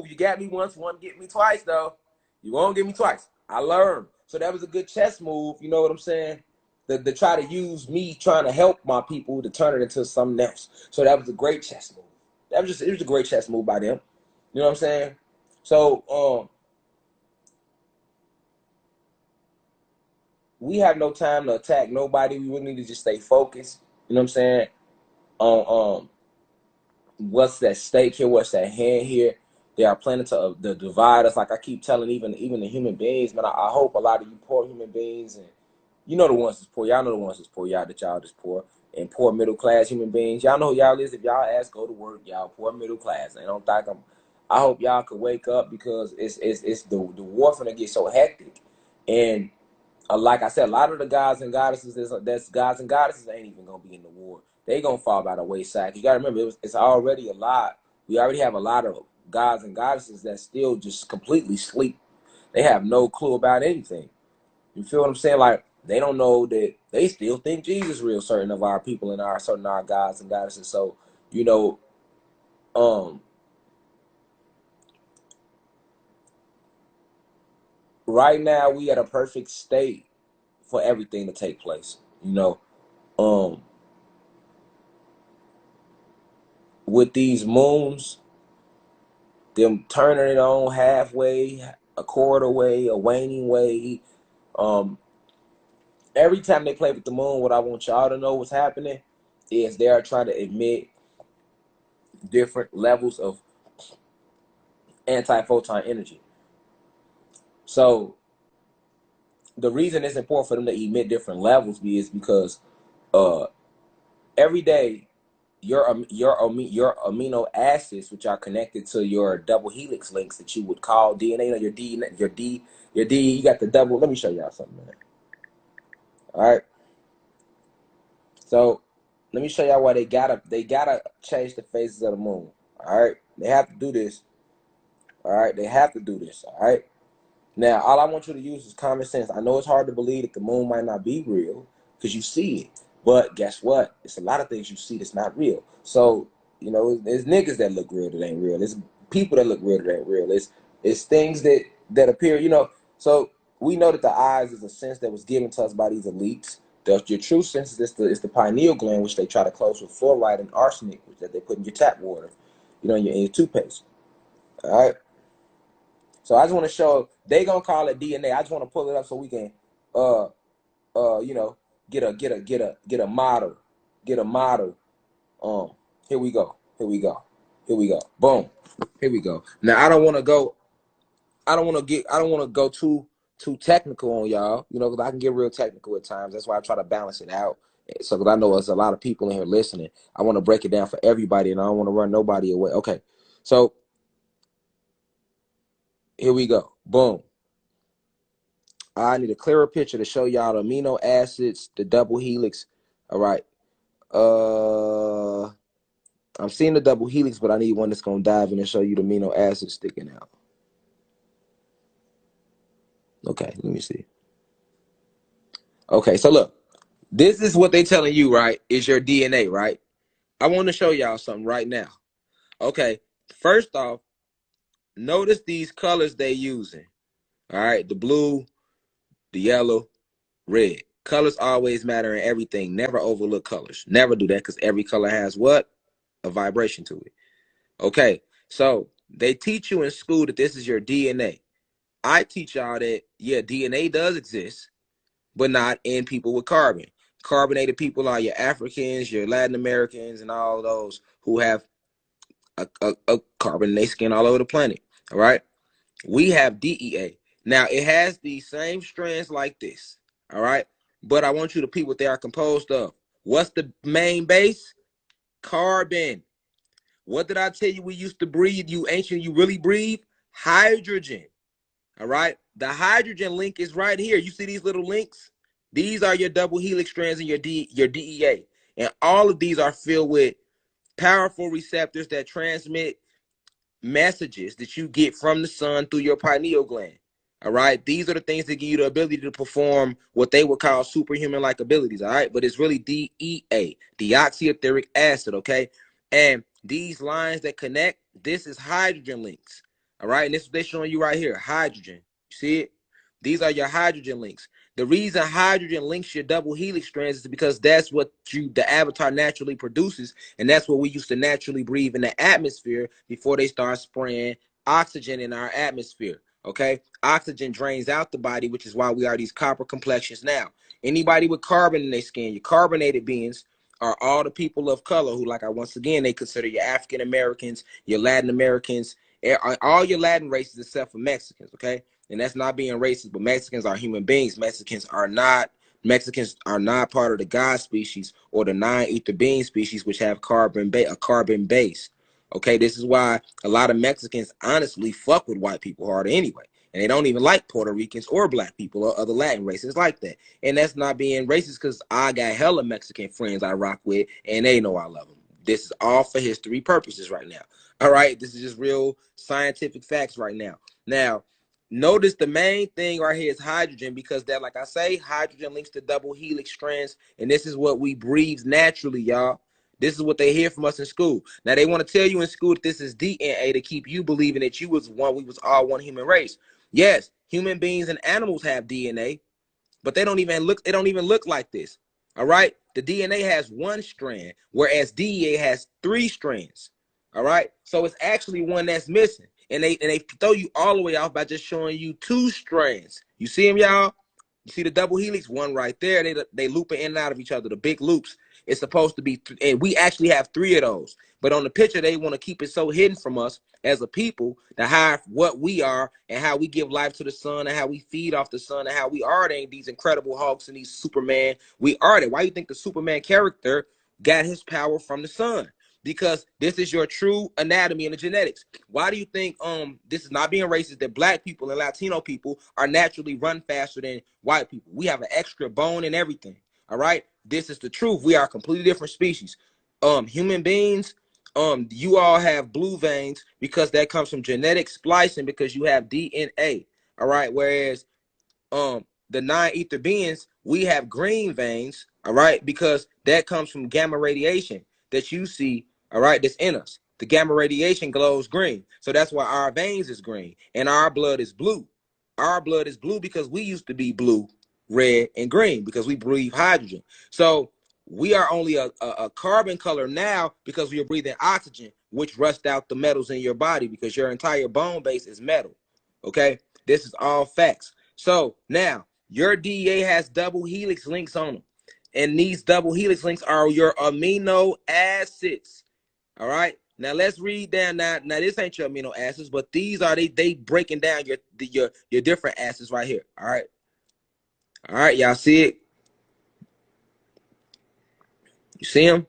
You got me once, won't get me twice, though. You won't get me twice. I learned. So that was a good chess move, you know what I'm saying? To try to use me trying to help my people to turn it into something else. So that was a great chess move. It was a great chess move by them. You know what I'm saying? So we have no time to attack nobody. We need to just stay focused. You know what I'm saying? On what's at stake here, what's at hand here. They are planning to divide us. Like I keep telling even the human beings, man, I hope a lot of you poor human beings, and you know the ones that's poor. Y'all know the ones that's poor. Y'all that y'all just poor. And poor middle class human beings. Y'all know who y'all is. If y'all ask, go to work. Y'all poor middle class. I don't think I hope y'all can wake up, because it's the warfare that gets so hectic. And like I said, a lot of the gods and goddesses that's gods and goddesses ain't even gonna be in the war. They gonna fall by the wayside. You gotta remember, it's already a lot. We already have a lot of gods and goddesses that still just completely sleep. They have no clue about anything. You feel what I'm saying? Like, they don't know that they still think Jesus real, certain of our people and certain our gods and goddesses. So, you know, right now we at a perfect state for everything to take place. You know, with these moons, them turning it on halfway, a quarter way, a waning way. Every time they play with the moon, what I want y'all to know what's happening is they are trying to emit different levels of anti-photon energy. So the reason it's important for them to emit different levels is because every day your amino acids, which are connected to your double helix links that you would call DNA, your D, you got the double. Let me show y'all something, man. All right. So let me show y'all why they gotta change the phases of the moon. All right. They have to do this. All right. They have to do this. All right. Now, all I want you to use is common sense. I know it's hard to believe that the moon might not be real because you see it. But guess what? It's a lot of things you see that's not real. So, you know, there's niggas that look real that ain't real. There's people that look real that ain't real. It's things that appear, you know. So we know that the eyes is a sense that was given to us by these elites. Your true sense is the pineal gland, which they try to close with fluoride and arsenic, which that they put in your tap water, you know, in your toothpaste. All right. So I just want to show they gonna call it DNA. I just want to pull it up so we can you know, get a model. Get a model. Here we go. Boom. Here we go. Now I don't want to go too technical on y'all, you know, because I can get real technical at times. That's why I try to balance it out. So because I know there's a lot of people in here listening. I want to break it down for everybody, and I don't want to run nobody away. Okay. So here we go. Boom. I need a clearer picture to show y'all the amino acids, the double helix. All right. I'm seeing the double helix, but I need one that's gonna dive in and show you the amino acids sticking out. Okay, let me see. Okay, so look, this is what they telling you, right? Is your DNA, right? I want to show y'all something right now. Okay, first off, notice these colors they using. All right, the blue, the yellow, red. Colors always matter in everything. Never overlook colors. Never do that, because every color has what? A vibration to it. Okay, so they teach you in school that this is your DNA. I teach y'all that, yeah, DNA does exist, but not in people with carbon. Carbonated people are your Africans, your Latin Americans, and all those who have a carbon in their skin all over the planet. All right, we have DEA. Now it has these same strands like this. All right, but I want you to peep what they are composed of. What's the main base? Carbon. What did I tell you we used to breathe? You ancient, you really breathe? Hydrogen. All right. The hydrogen link is right here. You see these little links? These are your double helix strands in your DEA. And all of these are filled with powerful receptors that transmit messages that you get from the sun through your pineal gland. All right. These are the things that give you the ability to perform what they would call superhuman-like abilities. All right. But it's really DEA, deoxyetheric acid. Okay. And these lines that connect, this is hydrogen links. All right, and this is what they're showing you right here, hydrogen. You see it? These are your hydrogen links. The reason hydrogen links your double helix strands is because that's what the avatar naturally produces, and that's what we used to naturally breathe in the atmosphere before they start spraying oxygen in our atmosphere. Okay, oxygen drains out the body, which is why we are these copper complexions now. Anybody with carbon in their skin, your carbonated beings, are all the people of color who, like I once again, they consider your African Americans, your Latin Americans, all your Latin races except for Mexicans. Okay, and that's not being racist, but Mexicans are human beings. Mexicans are not part of the God species or the non-ether being species, which have a carbon base. Okay, this is why a lot of Mexicans honestly fuck with white people hard anyway. And they don't even like Puerto Ricans or black people or other Latin races like that. And that's not being racist, because I got hella Mexican friends I rock with, and they know I love them. This is all for history purposes right now. All right, this is just real scientific facts right now. Now, notice the main thing right here is hydrogen, because that, like I say, hydrogen links to double helix strands, and this is what we breathe naturally, y'all. This is what they hear from us in school. Now, they want to tell you in school that this is DNA to keep you believing that we was all one human race. Yes, human beings and animals have DNA, but they don't even look like this. All right? The DNA has one strand, whereas DEA has 3 strands. All right? So it's actually one that's missing. And they throw you all the way off by just showing you 2 strands. You see them, y'all? You see the double helix, one right there. They loop in and out of each other, the big loops. It's supposed to be, and we actually have 3 of those. But on the picture, they want to keep it so hidden from us as a people to hide what we are and how we give life to the sun and how we feed off the sun and how we are these incredible Hulks and these Superman. We are that. Why do you think the Superman character got his power from the sun? Because this is your true anatomy and the genetics. Why do you think this is not being racist, that black people and Latino people are naturally run faster than white people? We have an extra bone and everything. All right, this is the truth. We are a completely different species. Human beings, you all have blue veins because that comes from genetic splicing, because you have DNA. All right, whereas the non-ether beings, we have green veins. All right, because that comes from gamma radiation that you see. All right, that's in us. The gamma radiation glows green, so that's why our veins is green and our blood is blue. Our blood is blue because we used to be blue, red, and green because we breathe hydrogen. So we are only a carbon color now because we are breathing oxygen, which rusts out the metals in your body because your entire bone base is metal. Okay, this is all facts. So now your DEA has double helix links on them, and these double helix links are your amino acids. All right. Now let's read down. Now this ain't your amino acids, but these are they breaking down your different acids right here. All right. All right, y'all see it? You see them?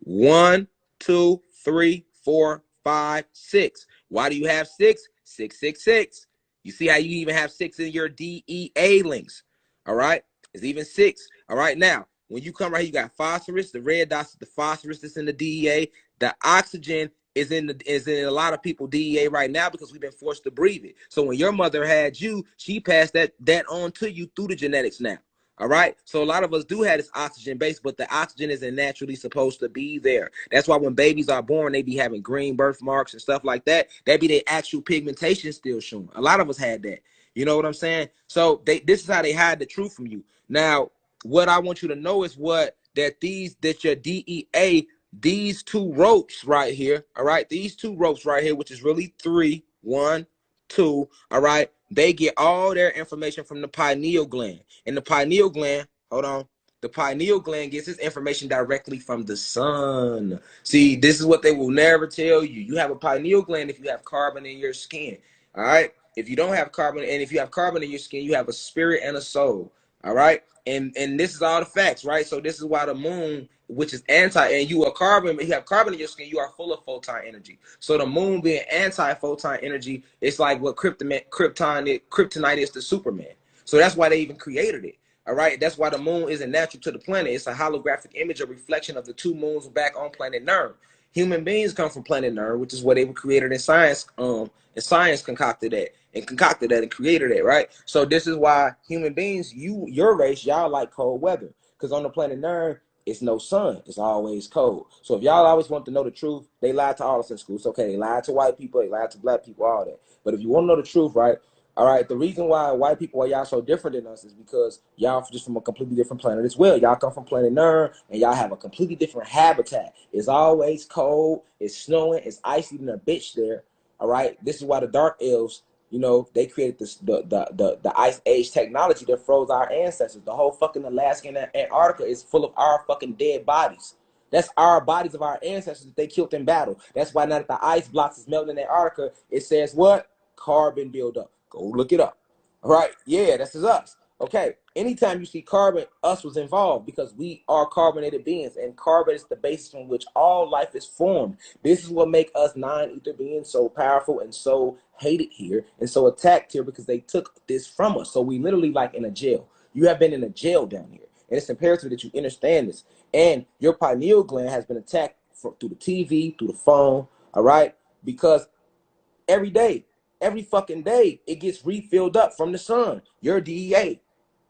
One, 2, 3, 4, 5, 6. Why do you have 6? 666. You see how you even have 6 in your DEA links. All right. It's even 6. All right. Now, when you come right here, you got phosphorus. The red dots is the phosphorus that's in the DEA. The oxygen is in a lot of people DEA right now because we've been forced to breathe it. So when your mother had you, she passed that on to you through the genetics now. All right. So a lot of us do have this oxygen base, but the oxygen isn't naturally supposed to be there. That's why when babies are born, they be having green birthmarks and stuff like that. That be their actual pigmentation still showing. A lot of us had that. You know what I'm saying? So this is how they hide the truth from you. Now, what I want you to know is that your DEA, these 2 ropes right here, all right, these 2 ropes right here, which is really 3, 1, 2, all right, they get all their information from the pineal gland. And the pineal gland, the pineal gland gets its information directly from the sun. See, this is what they will never tell you. You have a pineal gland if you have carbon in your skin. All right. If you don't have carbon, and if you have carbon in your skin, you have a spirit and a soul. All right. And this is all the facts, right? So this is why the moon, which is and you have carbon in your skin, you are full of photon energy. So the moon being anti-photon energy, it's like what kryptonite is to Superman. So that's why they even created it. All right. That's why the moon isn't natural to the planet. It's a holographic image, a reflection of the 2 moons back on planet Nern. Human beings come from planet Nern, which is where they were created in science. And science concocted that and created it, right? So this is why human beings, your race, y'all like cold weather. Because on the planet Nern, it's no sun. It's always cold. So if y'all always want to know the truth, they lied to all us in school. It's okay. They lied to white people. They lied to black people, all that. But if you want to know the truth, right? All right, the reason why white people are y'all so different than us is because y'all just from a completely different planet as well. Y'all come from planet Nern, and y'all have a completely different habitat. It's always cold. It's snowing. It's icy than a bitch there. All right, this is why the dark elves, you know, they created this the ice age technology that froze our ancestors. The whole fucking Alaska and Antarctica is full of our fucking dead bodies. That's our bodies of our ancestors that they killed in battle. That's why now that the ice blocks is melting in Antarctica, it says what? Carbon buildup. Go look it up. All right, yeah, this is us. Okay, anytime you see carbon, us was involved because we are carbonated beings, and carbon is the basis on which all life is formed. This is what makes us non-ether beings so powerful and so hated here and so attacked here because they took this from us. So we literally like in a jail. You have been in a jail down here, and it's imperative that you understand this. And your pineal gland has been attacked through the TV, through the phone, all right? Because every day, every fucking day, it gets refilled up from the sun. Your DEA.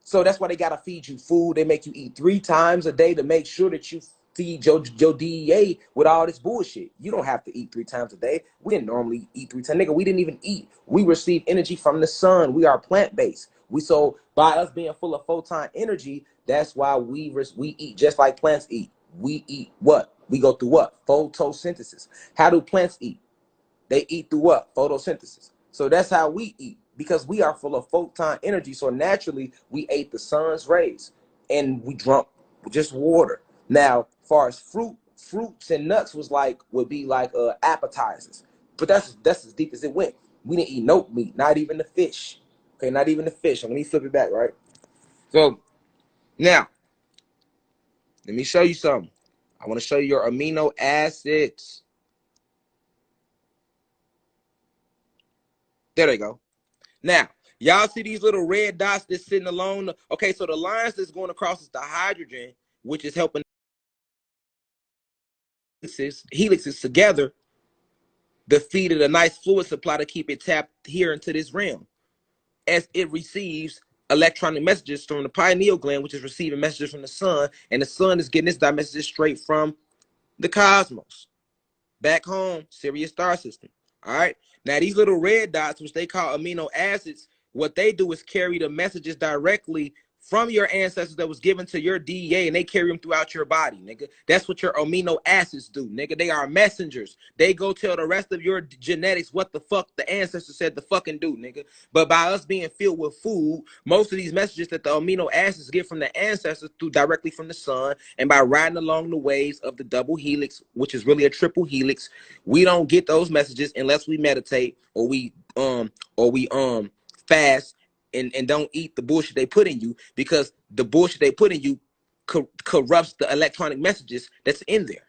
So that's why they gotta feed you food. They make you eat 3 times a day to make sure that you feed your DEA with all this bullshit. You don't have to eat 3 times a day. We didn't normally eat 3 times. Nigga, we didn't even eat. We receive energy from the sun. We are plant-based. So by us being full of photon energy, that's why we eat just like plants eat. We eat what? We go through what? Photosynthesis. How do plants eat? They eat through what? Photosynthesis. So that's how we eat, because we are full of photon energy. So naturally, we ate the sun's rays and we drunk just water. Now, as far as fruits and nuts would be like appetizers. But that's as deep as it went. We didn't eat no meat, not even the fish. Okay, not even the fish. So let me flip it back, right? So now, let me show you something. I want to show you your amino acids. There they go. Now, y'all see these little red dots that's sitting along? Okay, so the lines that's going across is the hydrogen, which is helping helixes together to feed it a nice fluid supply to keep it tapped here into this realm. As it receives electronic messages from the pineal gland, which is receiving messages from the sun, and the sun is getting its messages straight from the cosmos. Back home, Sirius star system. All right. Now, these little red dots, which they call amino acids, what they do is carry the messages directly from your ancestors that was given to your DEA, and they carry them throughout your body, nigga. That's what your amino acids do, nigga. They are messengers. They go tell the rest of your genetics what the fuck the ancestors said to fucking do, nigga. But by us being filled with food, most of these messages that the amino acids get from the ancestors through directly from the sun, and by riding along the waves of the double helix, which is really a triple helix, we don't get those messages unless we meditate or we fast and don't eat the bullshit they put in you, because the bullshit they put in you corrupts the electronic messages that's in there,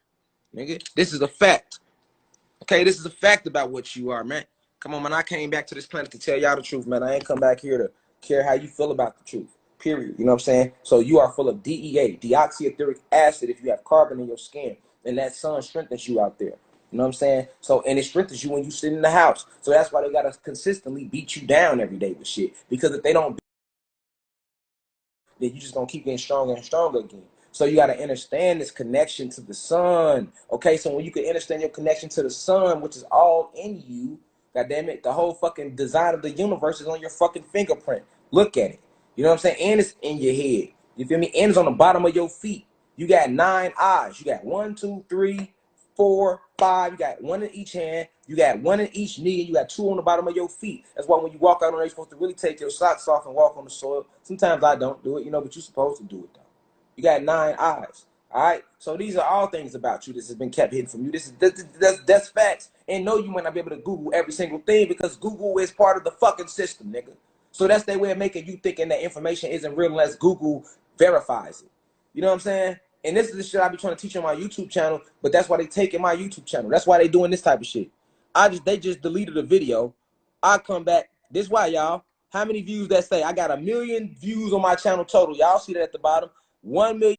nigga. This is a fact. Okay, this is a fact about what you are, man. Come on, man. I came back to this planet to tell y'all the truth, man. I ain't come back here to care how you feel about the truth, period. You know what I'm saying? So you are full of DEA, deoxyetheric acid, if you have carbon in your skin, and that sun strengthens you out there. You know what I'm saying? So, and it strengthens you when you sit in the house. So that's why they got to consistently beat you down every day with shit. Because if they don't, then you just going to keep getting stronger and stronger again. So you got to understand this connection to the sun. Okay, so when you can understand your connection to the sun, which is all in you, God damn it, the whole fucking design of the universe is on your fucking fingerprint. Look at it. You know what I'm saying? And it's in your head. You feel me? And it's on the bottom of your feet. You got 9 eyes. You got 1, 2, 3, 4, 5. You got 1 in each hand. You got 1 in each knee. And you got 2 on the bottom of your feet. That's why when you walk out on there, you're supposed to really take your socks off and walk on the soil. Sometimes I don't do it, you know, but you're supposed to do it, though. You got 9 eyes. All right. So these are all things about you that has been kept hidden from you. That's facts. And no, you might not be able to Google every single thing because Google is part of the fucking system, nigga. So that's their way of making you thinking that information isn't real unless Google verifies it. You know what I'm saying? And this is the shit I be trying to teach on my YouTube channel, but that's why they taking my YouTube channel. That's why they doing this type of shit. They just deleted a video. I come back. This why, y'all. How many views that say? I got 1 million views on my channel total. Y'all see that at the bottom? 1 million.